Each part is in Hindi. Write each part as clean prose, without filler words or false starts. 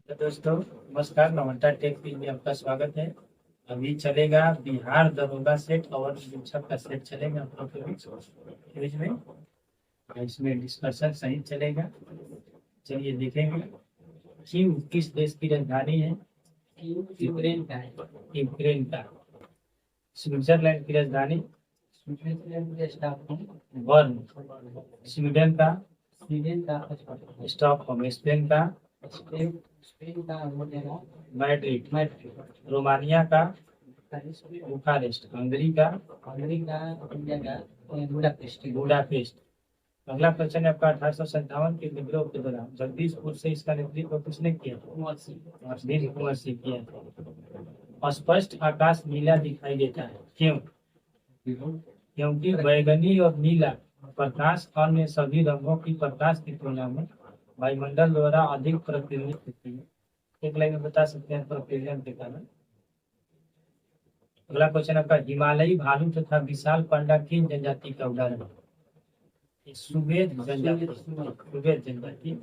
तो दोस्तों नमस्कार, नवंता टेक फील्ड में आपका स्वागत है। अभी चलेगा बिहार दरोगा सेट और शिक्षक का सेट चलेगा आप लोग के बीच में। इसमें डिस्कशन सही चलेगा। चलिए देखेंगे क्यों किस देश की राजधानी है। यूक्रेन का है। यूक्रेन का। स्विट्जरलैंड की राजधानी स्विट्जरलैंड का स्टॉकहोम। बर्न। स्वीडन का स्वीडन का स्टॉकहोम। स्पेन का स्पेन का मोटेरा। मैड्रिड। मैड्रिड। रोमानिया का बुखारेस्ट। हंगरी का हंगरी का इंडिया का बुडापेस्ट। बुडापेस्ट। अगला क्वेश्चन है आपका 1857 के विद्रोह के दौरान जगदीशपुर से इसका नेतृत्व किसने किया? वीर कुंवर सिंह किया था। स्पष्ट आकाश नीला दिखाई देता है, क्यों? क्योंकि बैगनी और नीला प्रकाश अन्य सभी रंगों की प्रकाश की तुलना में वायुमंडल द्वारा अधिक प्रतिबिंबित होती है। एक लाइन में बता सकते हैं प्रतिबिंब के कारण। अगला क्वेश्चन आपका हिमालयी भालू तथा विशाल पांडा किन जनजाति का उदाहरण है? सुवेद जनजाति। सुवेद जनजाति।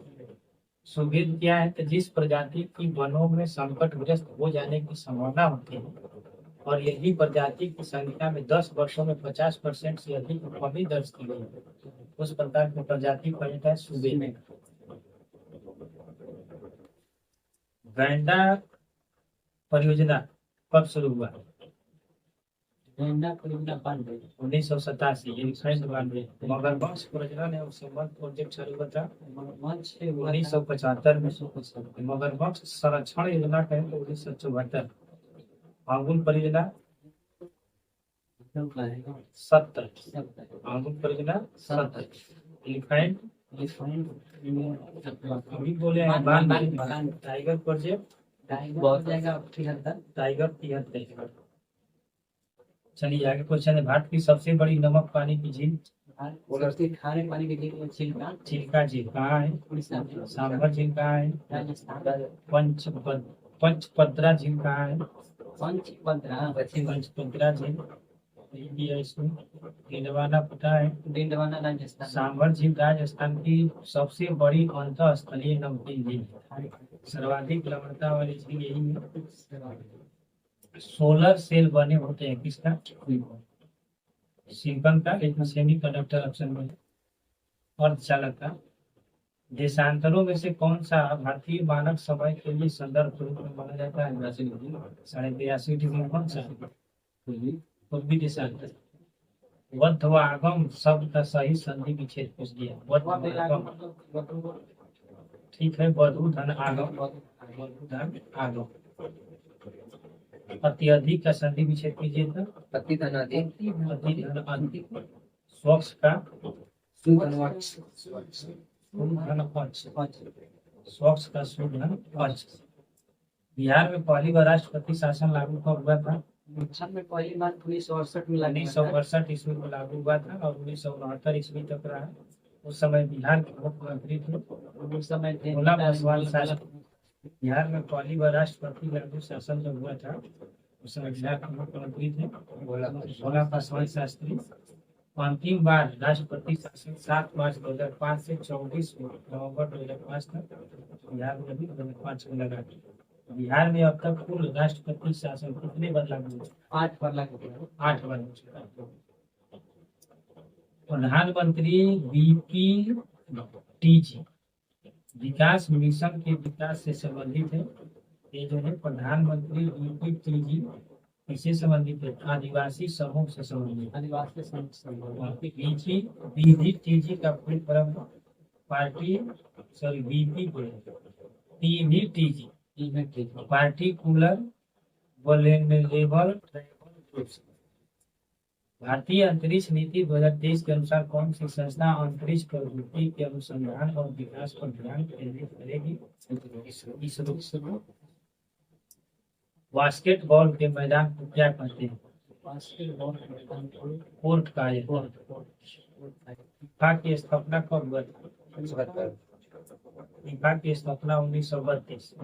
सुवेद क्या है? तो जिस प्रजाति की वनों में संकटग्रस्त हो जाने की संभावना होती है और यही प्रजाति की संख्या में 10 वर्षों में 50% से अधिक कमी दर्ज की गई है, उस प्रकार की प्रजाति का कहता है सुवेद। गैंडा परियोजना कब शुरू हुआ? गैंडा परियोजना 1987। मगरमच्छ प्रजनन एवं संवर्धन प्रोजेक्ट शुरू हुआ था 1975 में। मगरमच्छ संरक्षण योजना का 1974। आंगुल परियोजना 70। आंगुल परियोजना 70। एलिफेंट अभी बोले टाइगर प्रोजेक्ट टाइगर 73। चलिए आगे क्वेश्चन है, भारत की सबसे बड़ी नमक पानी की झील? खारे पानी की झील चिल्का झील कहाँ है? सांभर झील कहाँ है? पंचपद्रा झील कहाँ है? पंचपद्रा झील इसमें डिंडवाना पता है। डिंडवाना राजस्थान। सांभर झील राजस्थान की सबसे बड़ी अंतःस्थलीय नमकीन झील। सर्वाधिक लवणता वाली झील यही है। सोलर सेल बने होते हैं किसका? सिलिकॉन का, एक सेमी कंडक्टर ऑप्शन में। अर्धचालक का। देशांतरों में से कौन सा भारतीय मानक समय के लिए संदर्भ रूप में माना जाता है? 83.5 डिग्री। कौन सा? पूर्वी देशांतर। वध्वागम शब्द का सही संधि विच्छेद पूछ दिया। वध्वागम ठीक है। वधु धन आगम। वधु धन आगम। अत्यधिक का संधि विच्छेद कीजिए तो अति धन अधिक। अति धन अधिक। स्वच्छ का धन पक्ष। स्वच्छ का धन पक्ष। बिहार में पहली बार राष्ट्रपति शासन लागू कब हुआ था? में पहली बार 1968 में 1968 ईस्वी में लागू हुआ था और 1969 ईस्वी तक रहा। उस समय बिहार के मुख्यमंत्री थे उस समय भोला पासवान शासन। बिहार में पहली बार राष्ट्रपति लागू शासन जब हुआ था उस समय बिहार के मुख्यमंत्री थे भोला पासवान शास्त्री। अंतिम बार राष्ट्रपति शासन 7 मार्च 2005 से 24 नवंबर 2005 तक बिहार में भी 2005 में लगा। बिहार में अब तक कुल राष्ट्रपति शासन कितने बार लागू हुए? 8 बार लागू हुआ। 8 बार हो चुका है। प्रधानमंत्री बीपीटीजी विकास मिशन के विकास से संबंधित है। ये जो है प्रधानमंत्री बीपीटीजी किससे संबंधित है? आदिवासी समूह से संबंधित। आदिवासी समूह बीपीटीजी का full form party PVTG particular vulnerable groups. भारतीय अंतरिक्ष नीति 2023 के अनुसार कौन सी संस्था अंतरिक्ष प्रौद्योगिकी के अनुसंधान और विकास पर ध्यान केंद्रित करेगी? इसरो। बास्केटबॉल के मैदान को क्या कहते हैं? कोर्ट का। फीफा की स्थापना कब हुआ था? फीफा की स्थापना 1932।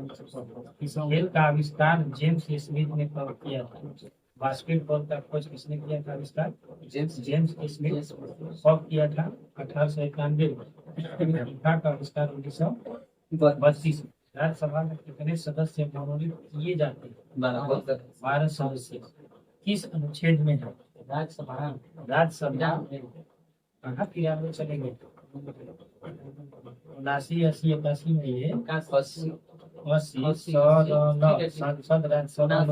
इस खेल का आविष्कार जेम्स स्मिथ ने कब किया था? बास्केटबॉल का खोज किसने किया था आविष्कार? James Smith. कब किया था? 1891 में। फीफा का आविष्कार 1932 में। राज्यसभा में कितने सदस्य मनोनीत किए जाते हैं? 12 सदस्य। किस अनुच्छेद में है? राज्यसभा राज्यसभा कहाँ क्रियान्वयन चलेंगे? 79, 80, 81 में ये 80, 100, संसद राज्यसभा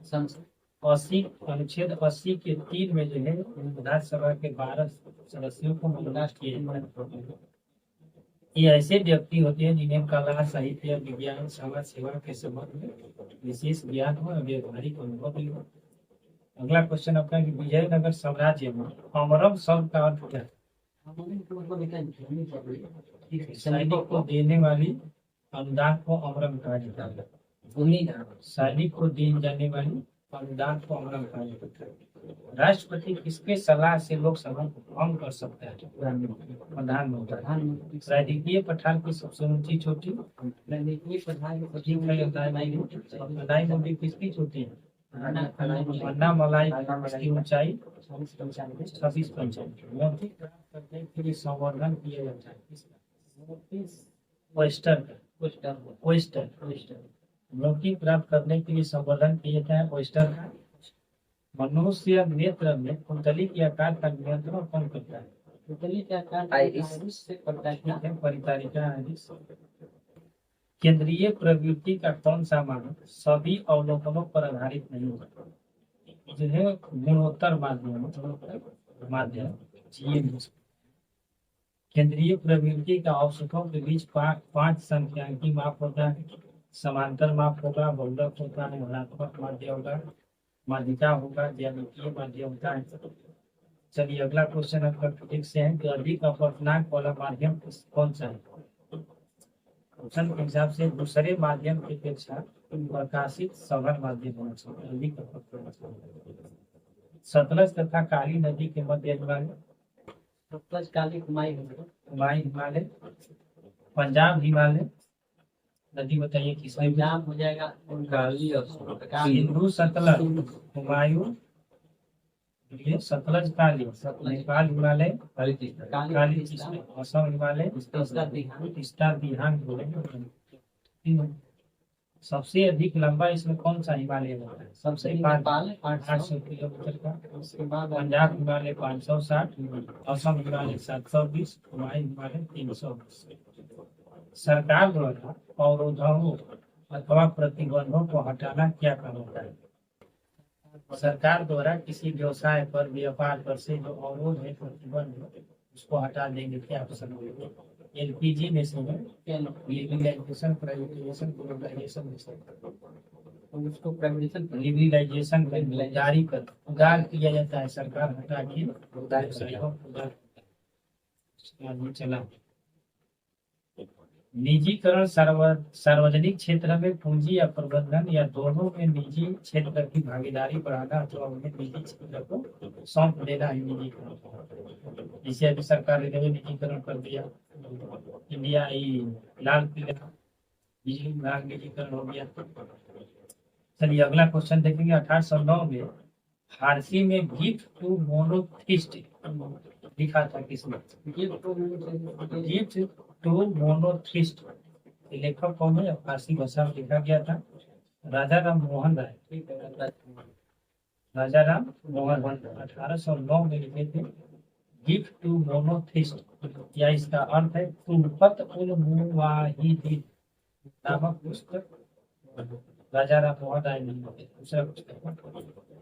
संसद 80 अनुच्छेद 80 के 3 में जो है राज्यसभा के 12 सदस्यों को मनोनीत किए जाते हैं। ये ऐसे व्यक्ति होते हैं जिन्हें कला, साहित्य, विज्ञान, समाज सेवा के संबंध में विशेष ज्ञान हो और व्यवहारिक अनुभव भी हो। अगला क्वेश्चन आपका है कि विजयनगर साम्राज्य में अमरम शब्द का अर्थ क्या है? सैनिक को देने वाली अनुदान को अमरम कहा जाता है। भूमिदान सैनिक को दी जाने वाली अनुदान को अमरम कहा जाता है। राष्ट्रपति किसके सलाह से लोकसभा को भंग कर सकता है? प्रधानमंत्री। राजकीय पठार की सबसे ऊंची चोटी? अदाई मोदी किसकी चोटी है? अन्नामलाई की ऊंचाई 26.55। मोती प्राप्त करने के लिए संवर्धन किया जाता है। ओयस्टर मोती प्राप्त करने के लिए संवर्धन किया जाता है ओयस्टर का। मनुष्य नेत्र में कुंडली के आकार का नियंत्रण कौन करता है? कुंडली के आकार से करता है परिचारिका आइरिस। केंद्रीय प्रवृत्ति का कौन सा मानक सभी अवलोकनों पर आधारित नहीं होता? जो है गुणोत्तर माध्यम केंद्रीय प्रवृत्ति का औसतों के बीच 5 संख्यांकी माप होता है। समांतर माप होगा, बहुलक होता है, धनात्मक माध्य होगा, माध्यिका होगा, ज्यामितीय माध्य होता है। चलिए अगला क्वेश्चन आपका फिजिक्स से है कि अधिक अपवर्तनांक वाला माध्यम कौन सा है? क्वेश्चन के हिसाब से दूसरे माध्यम की अपेक्षा प्रकाशित सघन माध्यम होना चाहिए। अधिक अपवर्तनांक। सतलज तथा काली नदी के मध्य सतलज, काली, हुमायूं हिमालय, पंजाब हिमालय नदी बताइए किस? पंजाब हो जाएगा काली और सिंधु, सतलज, हुमायूं, ये सतलज, काली, नेपाल हिमालय, काली असम हिमालय, तीस्ता दिहांग। सबसे अधिक लंबा इसमें कौन सा हिमालय होता है? सबसे नेपाल 800 किलोमीटर का। उसके बाद पंजाब हिमालय 560, असम हिमालय 720, हुमायूं हिमालय 320। सरकार द्वारा अवरोधों अथवा प्रतिबंधों को हटाना क्या काम होता है? सरकार द्वारा किसी व्यवसाय पर, व्यापार पर से जो अवरोध है, प्रतिबंध, उसको हटा देंगे क्या पसंद होगा? एलपीजी में से लिबरलाइजेशन, प्राइवेटाइजेशन, ग्लोबलाइजेशन में से उसको प्राइवेटाइजेशन लिबरलाइजेशन जारी कर उदार किया जाता है। सरकार हटा के उदार चला। निजीकरण सार्वजनिक क्षेत्र में पूंजी या प्रबंधन या दोनों में निजी क्षेत्र की भागीदारी बढ़ाना अथवा उन्हें निजी क्षेत्र को सौंप देना है निजीकरण। जिसे अभी सरकार ने निजीकरण कर दिया। इंडिया लाल किला बिजली विभाग निजीकरण हो गया। चलिए अगला क्वेश्चन देखेंगे। 1809 में फारसी में गिफ्ट टू मोनोथिस्ट लिखा था किसने? गिफ्ट टू मोनोथिस्ट लेखक कौन है? फारसी भाषा में लिखा गया था राजा राम मोहन राय। राजा राम मोहन 1809 में लिखे थे गिफ्ट टू मोनोथिस्ट, या इसका अर्थ है तुल्फत उल मुवाहिदीन नामक पुस्तक राजा राम मोहन राय ने लिखे। दूसरा पुस्तक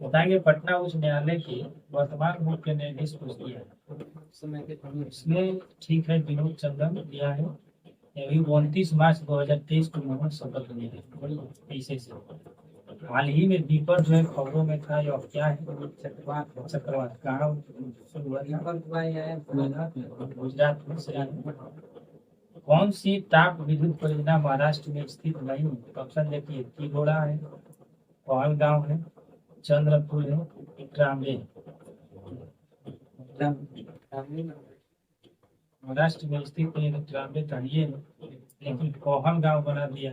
बताएंगे पटना उच्च न्यायालय के वर्तमान मुख्य न्यायाधीश को किया इसमें ठीक है विनोद चंद्रन दिया है। अभी 29 मार्च 2023 को उन्होंने शपथ लिया है। ऐसे हाल ही में दीपक जो है खबरों में था, और क्या है चक्रवात कहाँ गुजरात में। कौन सी ताप विद्युत परियोजना महाराष्ट्र में स्थित नहीं? ऑप्शन देखिए तिगोड़ा है, पहलगांव है, चंद्रपुर है, ट्राम्बे। महाराष्ट्र में स्थित ट्राम्बे चाहिए, लेकिन पहलगांव बना दिया।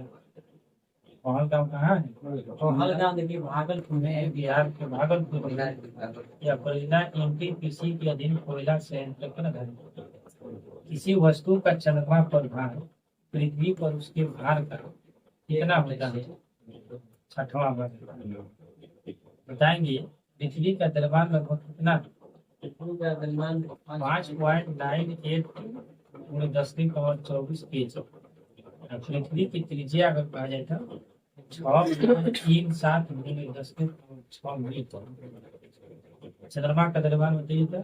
पहलगांव कहाँ है? पहलगांव देखिए भागलपुर में, बिहार के भागलपुर में। यह परियोजना एनटीपीसी के अधीन कोयला संयंत्र पर आधारित है। किसी वस्तु का चंद्रमा पर भार पृथ्वी पर उसके भार का कितना होता है? छठवां भाग बताएंगे। पृथ्वी का द्रव्यमान लगभग कितना? पृथ्वी का द्रव्यमान 5.98 गुणे 10⁻24 kg। पृथ्वी की त्रिज्या अगर कहा जाए तो 6.37 गुणे 10⁻6 मीटर। चंद्रमा का द्रव्यमान बताइए तो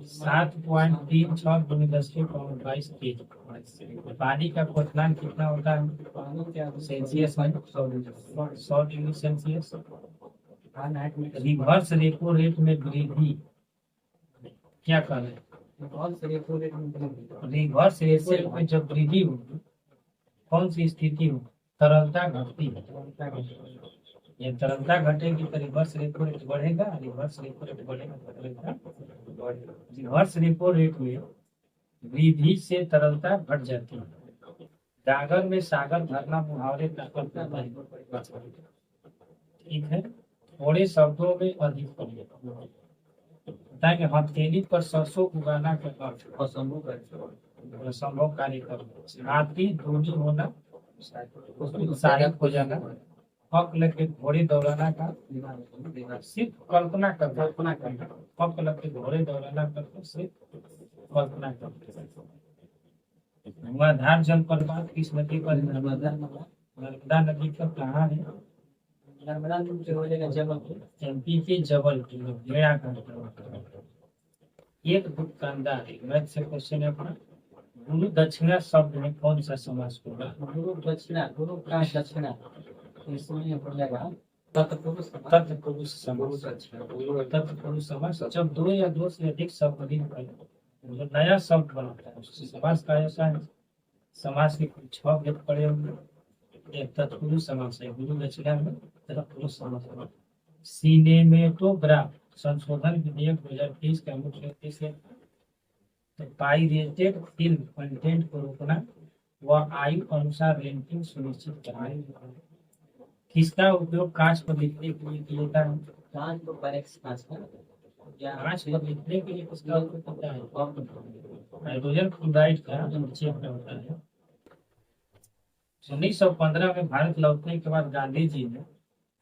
7.36 गुणे 10⁻22 kg। पानी का क्वथनांक कितना होता है? पानी का सेल्सियस में 100 डिग्री सेल्सियस। फॉरेनहाइट में रिवर्स रेपो रेट में वृद्धि क्या कर रहे हैं? बहुत से रेपो रेट में वृद्धि। रिवर्स रेपो रेट में जब वृद्धि होगी कौन सी स्थिति हो? तरलता घटती है। ये तरलता घटेगी तो रिवर्स रेपो रेट बढ़ेगा, रिवर्स रेपो रेट बढ़ेगा तो तरलता बढ़ेगा। रिवर्स रेपो रेट में वृद्धि से तरलता घट जाती है। डागर में सागर धरना मुहावरे का अर्थ होता है। ठीक है, थोड़े शब्दों में अधिक पढ़िए। बताएंगे हथेली पर सरसों उगाना का अर्थ असंभव कार्य करना। हाथी धोनी होना, उत्साहित हो जाना। हक लगे घोड़े दौड़ाना का सिर्फ कल्पना करना। हक लगे घोड़े दौड़ाना का सिर्फ कल्पना करना। धुआंधार जल प्रपात किस नदी पर है? नर्मदा नदी पर कहाँ है? नर्मदा नदी से हो जाएगा जबलपुर। एमपी के जबलपुर भेड़ा का। एक दुकानदार है। मैथ से क्वेश्चन है अपना। गुरु दक्षिणा शब्द में कौन सा समास होगा? गुरु दक्षिणा, गुरु का दक्षिणा इसमें हो जाएगा तत्पुरुष समास। तत्पुरुष समास जब दो या दो से अधिक शब्द जो नया शब्द बनता है उससे समास का ऐसा है। समास के कुछ 6 भेद पड़े होंगे। एक तत्पुरुष समास है, गुरु दक्षिणा में तत्पुरुष समास है। सिनेमेटोग्राफ संशोधन विधेयक 2023 का मुख्य उद्देश्य है पाइरेटेड फिल्म कंटेंट को रोकना व आयु अनुसार रेंटिंग सुनिश्चित करना। किसका उपयोग कांच पर लिखने के लिए किया जाता है? कांच को परेक्स कांच का कांच पर लिखने के लिए किसका उपयोग होता है? हाइड्रोजन फ्लोराइड का नीचे अपना होता है। 1915 में भारत लौटने के बाद गांधी जी ने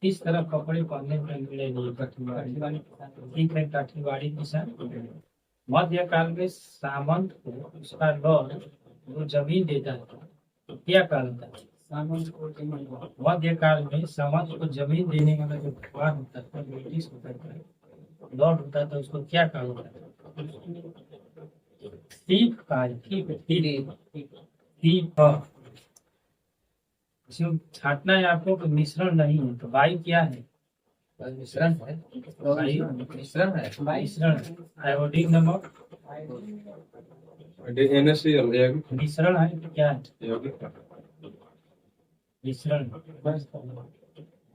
किस तरह कपड़े पहनने का निर्णय लिया? ठीक है, काठीवाड़ी किसान। मध्यकाल में सामंत को उसका लॉर्ड जो जमीन देता था तो क्या कहता है? सामंत को जमीन। मध्यकाल में सामंत को जमीन देने वाला जो भगवान होता था, ब्रिटिश होता था, लॉर्ड होता था, उसको क्या कहा जाता था? ठीक कहा। इसमें छाटना है आपको कि मिश्रण नहीं है तो वायु क्या है? मिश्रण है। वायु मिश्रण है। मिश्रण। आयोडीन नमक NaCl यौगिक। मिश्रण है तो क्या है? यौगिक। मिश्रण।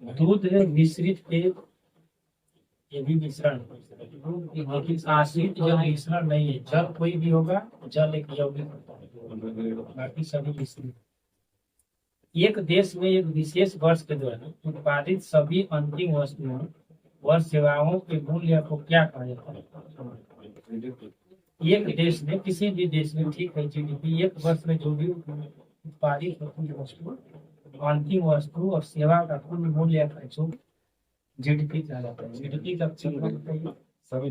दूध है मिश्रित तेल, ये भी मिश्रण है। लेकिन आश्रित जल मिश्रण नहीं है। जल कोई भी होगा, जल एक यौगिक होता है, बाकी सभी मिश्रित। एक देश में एक विशेष वर्ष के दौरान उत्पादित सभी अंतिम वस्तुओं व सेवाओं के मूल्य को क्या कहा जाता है? एक देश में, किसी भी देश में, ठीक है, जीडीपी, एक वर्ष में जो भी उत्पादित होती है वस्तु, अंतिम वस्तु और सेवा का कुल मूल्य का जो जीडीपी कहलाता है। जीडीपी का सभी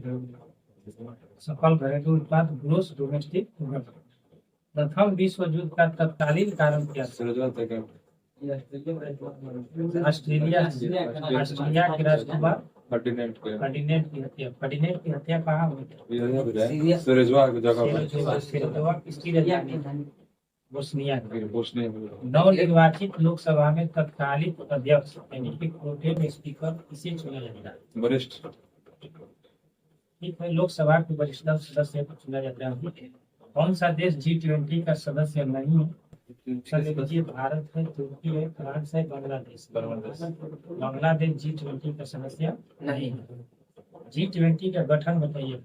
सकल घरेलू उत्पाद, ग्रोस डोमेस्टिक प्रोडक्ट। प्रथम विश्व युद्ध का तत्कालीन कारण क्या था? ऑस्ट्रेलिया के राजकुमार फर्डिनेंड की हत्या। फर्डिनेंड की हत्या कहाँ हुई थी? सिरजोवा किसकी राजधानी? बोस्निया। नवनिर्वाचित लोकसभा में तत्कालिक अध्यक्ष यानी कि प्रोटेम स्पीकर किसे चुना जाता है? वरिष्ठ। ठीक है, लोकसभा के वरिष्ठतम सदस्य को चुना जाता है। कौन सा देश G20 का सदस्य नहीं है? भारत है, तुर्की है, फ्रांस है, बांग्लादेश। बांग्लादेश G20 का सदस्य नहीं है। G20 का गठन बताइए।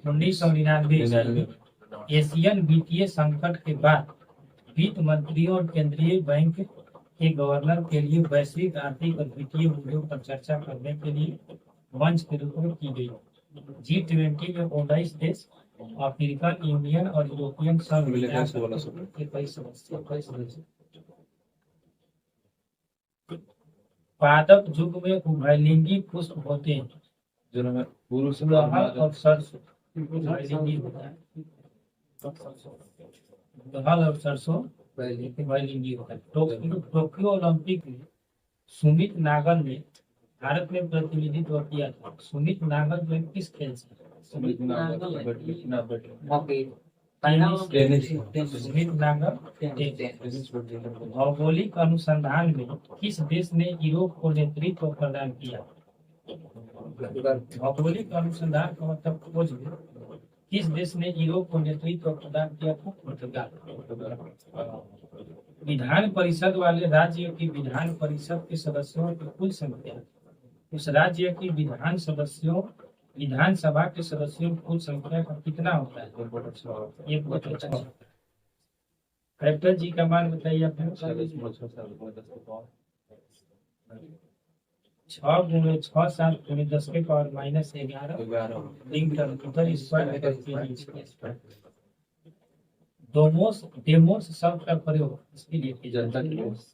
1999 एशियन वित्तीय संकट के बाद वित्त मंत्रियों और केंद्रीय बैंक के गवर्नर के लिए वैश्विक आर्थिक और वित्तीय मुद्दों पर चर्चा करने के लिए मंच के रूप में की गई। G20 में 19 देश अफ्रीकन यूनियन और यूरोपियन संघ मिलेगा इसको वाला सब। के कई सदस्य। पादप युग में उभयलिंगी पुष्प होते हैं। जो ना पुरुष गुड़हल और सरसों उभयलिंगी होता है। गुड़हल और सरसों उभयलिंगी होता है। टोक्यो ओलंपिक में सुमित नागल ने भारत में प्रतिनिधित्व किया था। सुमित नागल जो है किस खेल से? सुमित नागल टेनिस। भौगोलिक अनुसंधान में किस देश ने यूरोप को नेतृत्व प्रदान किया? भौगोलिक अनुसंधान का मतलब खोज में किस देश ने यूरोप को नेतृत्व प्रदान किया? पुर्तगाल। विधान परिषद वाले राज्य की विधान परिषद के सदस्यों की कुल संख्या उस राज्य की विधानसभा के सदस्यों की कुल संख्या का कितना होता है? 1/6। फैक्टर जी का मान बताइए आप। 6 गुणे 6 7 गुणे 10 के पावर -11 मीटर स्क्वायर। डेमोस शब्द का प्रयोग इसके लिए जनता डेमोस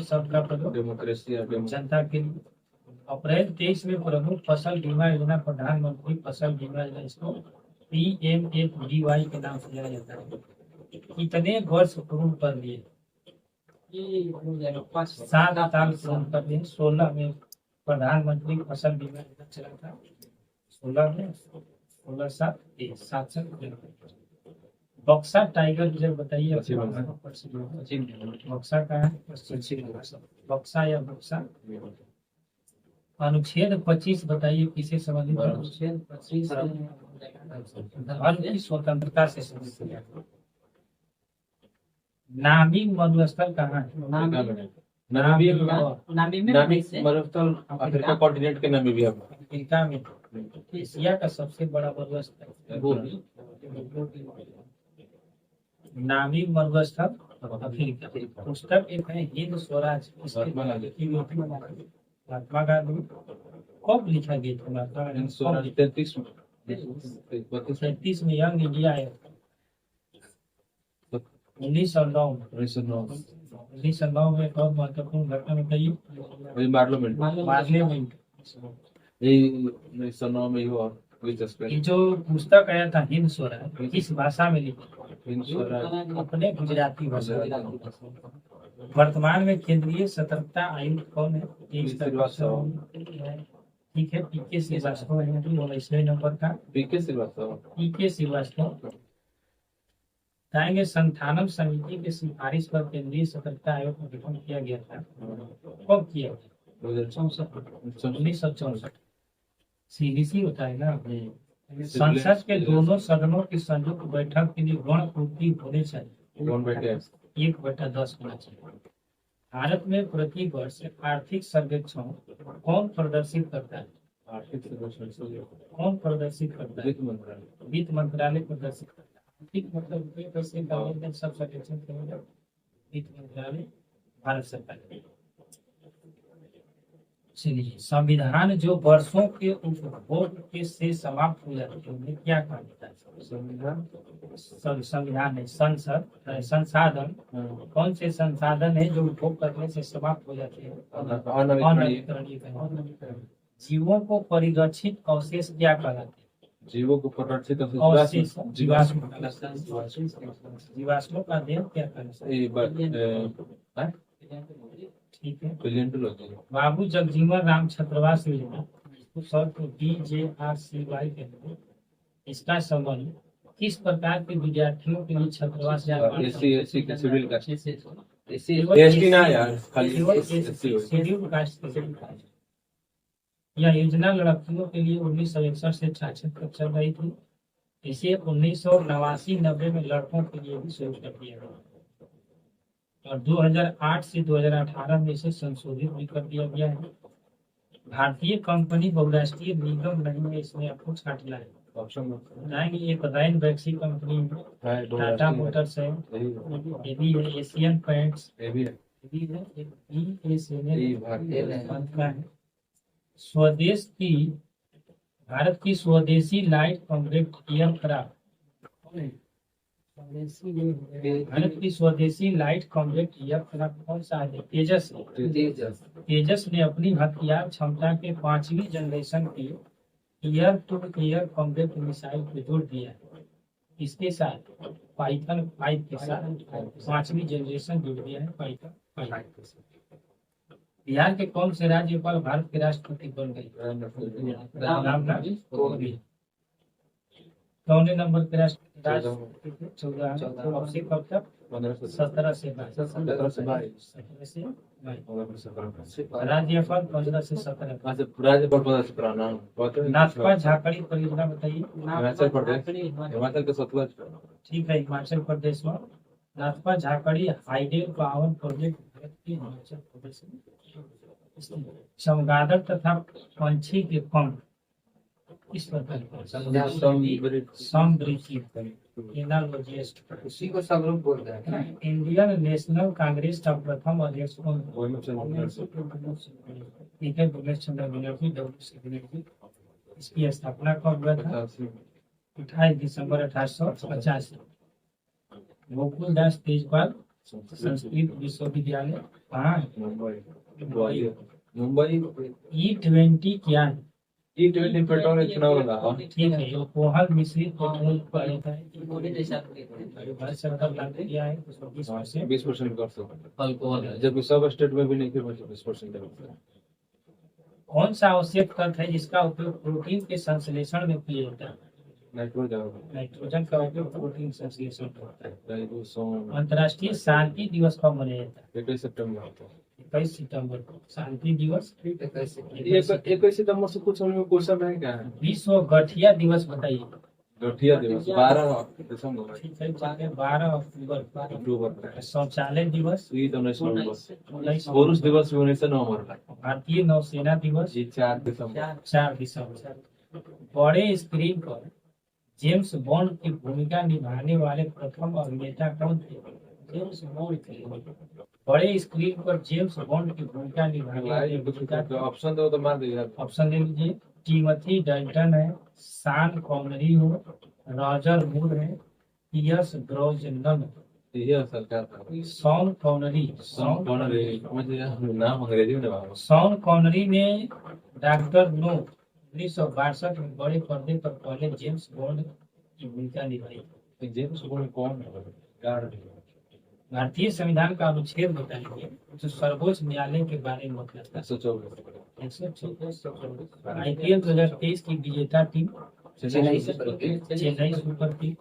शब्द का प्रयोग डेमोक्रेसी जनता के लिए। अप्रैल 23 में प्रमुख फसल बीमा योजना प्रधानमंत्री फसल बीमा योजना, इसको PMFBY के नाम से जाना जाता है। कितने वर्ष पूर्ण कर लिए? 7 साल पूर्ण कर लिए। 16 में प्रधानमंत्री फसल बीमा योजना चला था। 16 में 7 साल। बक्सा टाइगर रिजर्व बताइए। बक्सा का है बक्सा या बक्सा। अनुच्छेद 25 बताइए किसे संबंधित? अनुच्छेद 25 धर्म की स्वतंत्रता से संबंधित है। नामी मरुस्थल कहाँ है? मरुस्थल अफ्रीका कॉन्टिनेंट के नाम भी है। अफ्रीका में। एशिया का सबसे बड़ा मरुस्थल नामी मरुस्थल अफ्रीका। पुस्तक एक है हिंद स्वराज। महात्मा गांधी। कब लिखा गया था महात्मा गांधी? 33 में यंग इंडिया आया। 1909 में एक और महत्वपूर्ण घटना बताइए। पार्लियामेंट। 1909 में हुआ। ये जो पुस्तक आया था हिंद स्वराज किस भाषा में लिखा? अपने गुजराती भाषा। वर्तमान में केंद्रीय सतर्कता आयुक्त कौन है? ठीक है, पीके श्रीवास्तव है। 19वें नंबर का पीके श्रीवास्तव। बताएंगे संथानम समिति की सिफारिश पर केंद्रीय सतर्कता आयोग का गठन किया गया था। कब किया? 1964। CBC होता है ना। संसद के दोनों सदनों की संयुक्त बैठक के लिए गण पूर्ति होने चाहिए। 1/10 होना चाहिए। भारत में प्रति वर्ष आर्थिक सर्वेक्षण कौन प्रदर्शित करता है? कौन प्रदर्शित करता है? वित्त मंत्रालय प्रदर्शित करता है। आर्थिक मतलब पैसे का लेनदेन सब सर्वेक्षण करेगा वित्त मंत्रालय, भारत सरकार। चलिए, संविधान जो वर्षों के उपभोग के से समाप्त हो जाते हैं उन्हें क्या कहा जाता है? संविधान नहीं, संसाधन। कौन से संसाधन है जो उपभोग करने से समाप्त हो जाते हैं? अनवीकरणीय। जीवों को परिरक्षित अवशेष क्या कहलाते हैं? जीवों को परिरक्षित अवशेष जीवाश्मों का देह क्या कहलाता है? ठीक है। बाबू जगजीवन राम छात्रावास योजना BJRCY के लिए इसका संबंध किस प्रकार के विद्यार्थियों के लिए छात्रावास? एससी के शेड्यूल कास्ट। यह योजना लड़कियों के लिए 1961 से 66 तक चल रही थी। इसे 1989-90 में लड़कों के लिए भी शुरू कर दिया गया और 2008 से 2018 में इसे संशोधित भी कर दिया गया है। भारतीय कंपनी बहुराष्ट्रीय निगम नहीं है, इसमें आपको छांटना है। बताएंगे एक रैन वैक्सी कंपनी है, टाटा मोटर्स है, ये भी है, एशियन पेंट्स ये भी है, BSNL है। स्वदेश की भारत की स्वदेशी लाइट कॉम्पैक्ट एयरक्राफ्ट भारत की स्वदेशी लाइट कॉम्पैक्ट एयरक्राफ्ट कौन सा है? तेजस है। तेजस ने अपनी हथियार क्षमता के 5वीं जनरेशन की air to air compact missile को जोड़ दिया है। इसके साथ पाइथन 5 के साथ 5वीं जनरेशन जुड़ दिया है पाइथन 5। बिहार के कौन से राज्यपाल भारत के राष्ट्रपति बन गए? रामनाथ कोविंद। कौने नंबर के राष्ट्रपति? 14। कब से कब तक? 17 से 22। राज्यपाल 15 से 17। नाथपा झाकड़ी परियोजना बताइए। हिमाचल प्रदेश, हिमाचल के 17। ठीक है, हिमाचल प्रदेश में Nathpa Jhakri hydel power project Bharat के हिमाचल प्रदेश में स्थित है। चमगादड़ तथा पंछी के पंख इस प्रकार समदृष्टि एनालॉजिस्ट उसी को सब लोग बोल रहे हैं। इंडियन नेशनल कांग्रेस का प्रथम अध्यक्ष कौन? ठीक है, भुवनेश चंद्र बनर्जी, बनर्जी। इसकी स्थापना कब हुआ था? 28 दिसंबर 1885। गोकुल दास तेजपाल संस्कृत विश्वविद्यालय कहाँ है? मुंबई। E20 क्या है? E20 पेट्रोल इथेनॉल का। ठीक है, ये कोहल मिश्रित पेट्रोल उत्पादित है। भारत सरकार लागू किया है उसको 20%। 20% कर सकते, जबकि सब स्टेट में भी नहीं फिर 20% कौन सा आवश्यक तत्व है जिसका उपयोग प्रोटीन के संश्लेषण में किया जाता है? नाइट्रोजन का उपयोग प्रोटीन संश्लेषण में होता है। अंतर्राष्ट्रीय शांति दिवस कब मनाया जाता है? 21 सितंबर। 21 सितंबर को शांति दिवस। 21 सितंबर से कुछ समय में क्वेश्चन है क्या? विश्व गठिया दिवस बताइए। गठिया दिवस 12 दिसंबर। ठीक है, 12 अक्टूबर। शौचालय दिवस 19 पुरुष दिवस 19 नवंबर। भारतीय नौसेना दिवस 4 दिसंबर। 4 दिसंबर। बड़े स्क्रीन पर जेम्स बॉन्ड की भूमिका निभाने वाले प्रथम अभिनेता कौन थे? जेम्स बॉन्ड थे। बड़े स्क्रीन पर जेम्स बॉन्ड की भूमिका निभाने वाले ऑप्शन दो तो मार दीजिए। ऑप्शन दे दीजिए। टिमोथी डल्टन है, शान कॉनरी हो, रॉजर मूर है, पियर्स ब्रोसनन। ये सरकार शॉन कॉनरी। मुझे नाम अंग्रेजी में बाबा। शॉन कॉनरी ने डॉक्टर नो 1962 में बड़े पर्दे पर पहले जेम्स बॉन्ड की भूमिका निभाई। जेम्स बॉन्ड कौन है? भारतीय संविधान का अनुच्छेद बताएंगे जो सर्वोच्च न्यायालय के बारे में मतलब 124। IPL 2023 की विजेता team Chennai super king.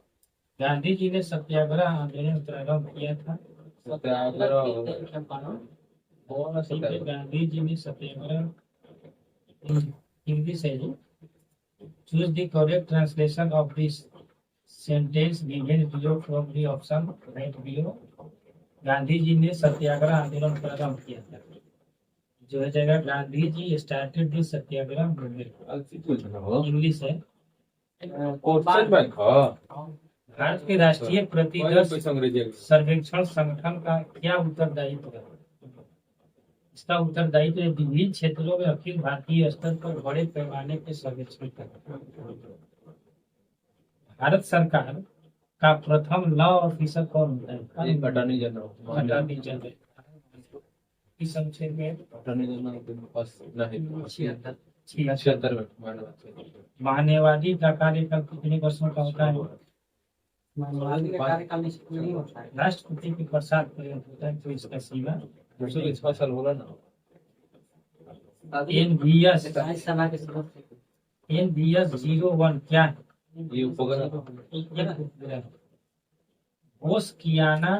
Gandhi ji ने सत्याग्रह आंदोलन प्रारंभ किया था। गांधी जी ने सत्याग्रह इंग्लिश है जी। Choose the correct translation of this sentence given below from the option right below. Gandhi ji ने सत्याग्रह आंदोलन प्रारंभ किया था। जो है जगह Gandhi ji started the satyagraha movement. English है। भारत के राष्ट्रीय प्रतिदर्श सर्वेक्षण संगठन का क्या उत्तरदायित्व है? इसका उत्तरदायित्व विभिन्न क्षेत्रों में अखिल भारतीय स्तर पर बड़े पैमाने के सर्वेक्षण करना। भारत सरकार का प्रथम लॉ ऑफिसर कौन होता है? Attorney general. Attorney general. इस संक्षेप में अटॉर्नी जनरल नहीं 76 महान्यायवादी का कार्यकाल कितने वर्षों का होता है? राष्ट्रपति के प्रसाद पर्यंत होता है, तो इसका सीमा 205 साल होगा ना। NVS 01 क्या है? ये उपग्रह। ओस्कियाना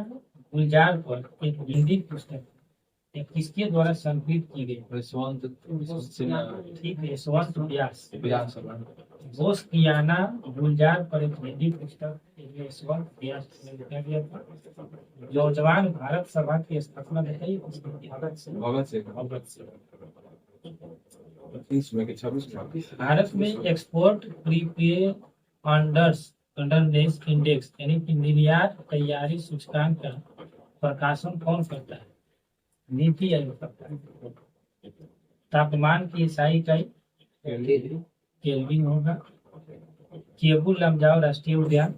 गुलजार पर एक हिंदी पुस्तक किसके द्वारा संकलित की गई? यशवंत ठीक है, यशवंत व्यास। व्यास। ओस्कियाना गुलजार पर एक हिंदी पुस्तक यशवंत व्यास ने लिखा गया था। नौजवान भारत सभा की स्थापना बताइए। भगत सिंह 30 में के 26 में। भारत में एक्सपोर्ट प्रीपेड अंडरनेस इंडेक्स यानी कि निर्यात तैयारी सूचकांक का प्रकाशन कौन करता है? नीति आयोग करता है। तापमान की SI इकाई केल्विन होगा। केबुल लमजाओ राष्ट्रीय उद्यान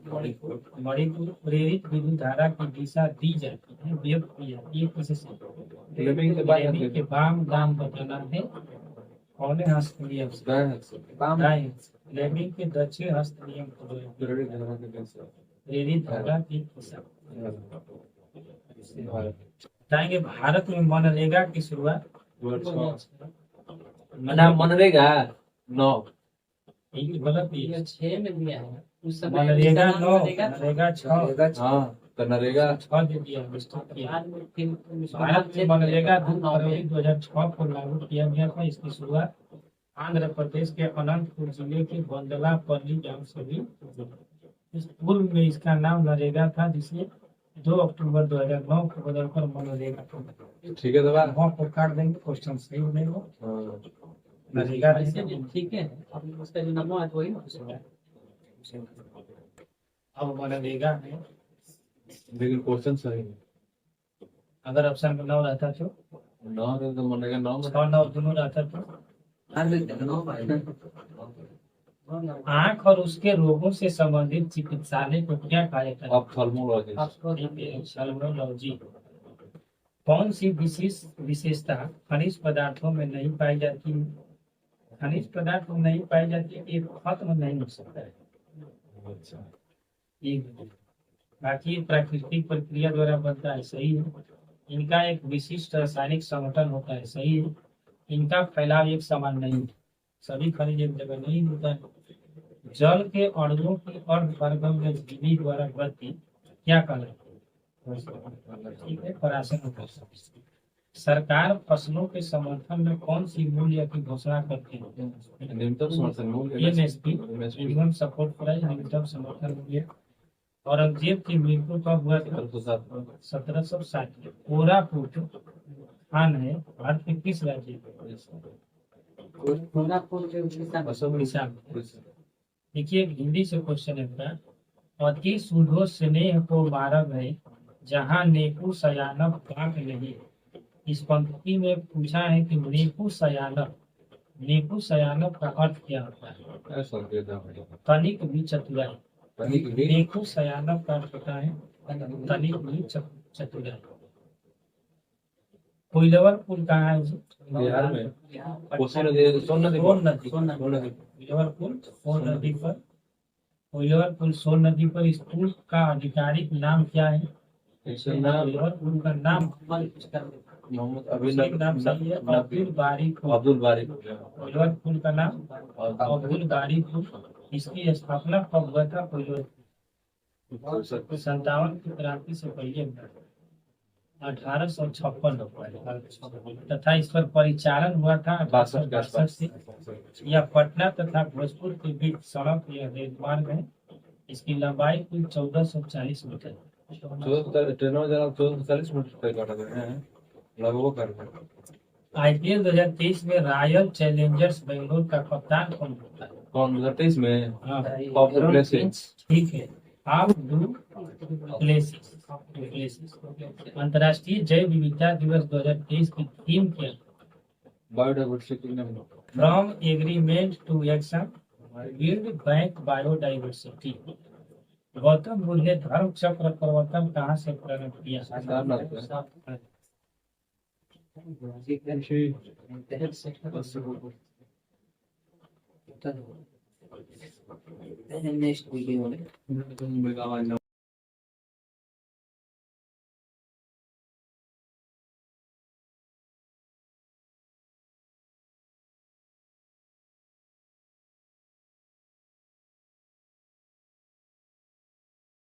मणिपुर। प्रेरित विद्युत धारा की दिशा दी जाती है, व्यक्त की जाती है किससे? फ्लेमिंग के बाद फ्लेमिंग के वाम दाम बताना है। कौन है हस्त नियम से? दाएं। फ्लेमिंग के दक्षिण हस्त नियम को प्रेरित धारा की दिशा बताएंगे। भारत में मनरेगा की शुरुआत मनरेगा 9 गलत ही है। 6 में दिया है उस समय मनरेगा 9, मनरेगा मनरेगा 6 हाँ तो नरेगा 6 दे दिया मिस्टेक किया। बाद में फिर भारत में मनरेगा 2 फरवरी 2006 को लागू किया गया था। इसकी शुरुआत आंध्र प्रदेश के अनंतपुर जिले के बंदलापल्ली गांव से हुई। इस पूर्व में इसका नाम नरेगा था, जिसे 2 अक्टूबर 2009 को बदलकर मनरेगा ठीक है दबा को काट देंगे। क्वेश्चन सही नहीं हो। हाँ। नरेगा ऐसे भी ठीक है अब उसका जो नंबर है वही ना अब मनरेगा है। लेकिन क्वेश्चन सही है। अगर ऑप्शन में 9 रहता तो 9 है तो मनरेगा 9 में 6 9 दोनों रहता तो आंख और उसके रोगों से संबंधित चिकित्सालय को क्या कहा जाता है? ऑप्थेल्मोलॉजी। कौन सी विशेषता खनिज पदार्थों में नहीं पाई जाती? खनिज पदार्थ में नहीं पाई जाती है, ये खत्म नहीं हो सकता है। बाकी प्राकृतिक प्रक्रिया द्वारा बनता है, सही है। इनका एक विशिष्ट रासायनिक संगठन होता है, सही है। इनका फैलाव एक समान नहीं है, सभी खनिज एक जगह नहीं होता है। जल के अणुओं की अर्धपारगम में झिल्ली द्वारा वृद्धि क्या कहलाती है? ठीक है, पराशर होता है। सरकार फसलों के समर्थन में कौन सी मूल्य की घोषणा करती है? न्यूनतम समर्थन मूल्य एमएसपी, मिनिमम सपोर्ट प्राइस, न्यूनतम समर्थन मूल्य। औरंगजेब की मृत्यु कब हुआ था? 1760। कोरापुट खान है भारत के किस राज्य में? उड़ीसा में। देखिए हिंदी से क्वेश्चन है। अति सुधो स्नेह को मारग है, जहाँ नेकु सयानब पाक नहीं। इस पंक्ति में पूछा है कि नेकु सयानब का अर्थ क्या होता है? तनिक भी चतुराई। नेकु सयानब का अर्थ होता है तनिक भी चतुराई। कोइलवर पुल कहाँ है जी? बिहार में सोन नदी कोइलवर पुल सोन नदी पर। कोइलवर पुल सोन नदी पर। इस पुल का आधिकारिक नाम क्या है? कोइलवर पुल का नाम मोहम्मद नाम सही है अब्दुल बारी पुल। कोइलवर पुल का नाम अब्दुल बारी पुल। इसकी स्थापना कब हुआ था? कोइलवर 57 की क्रांति से पहले 1856 तथा इस पर परिचालन हुआ था 1862 से। यह पटना तथा भोजपुर के बीच सड़क या रेल मार्ग है। इसकी लंबाई कुल 1440 मीटर। IPL 2023 में रॉयल चैलेंजर्स बेंगलोर का कप्तान कौन होता है? कौन 2023 में? हाँ, ठीक है। आप अंतर्राष्ट्रीय जैव विविधता दिवस 2023 की थीम क्या है? Biodiversity. From agreement to action, build back biodiversity. Gautama Buddha ने धर्म चक्र प्रवर्तन कहाँ से प्रारंभ किया? नेक्स्ट वीडियो में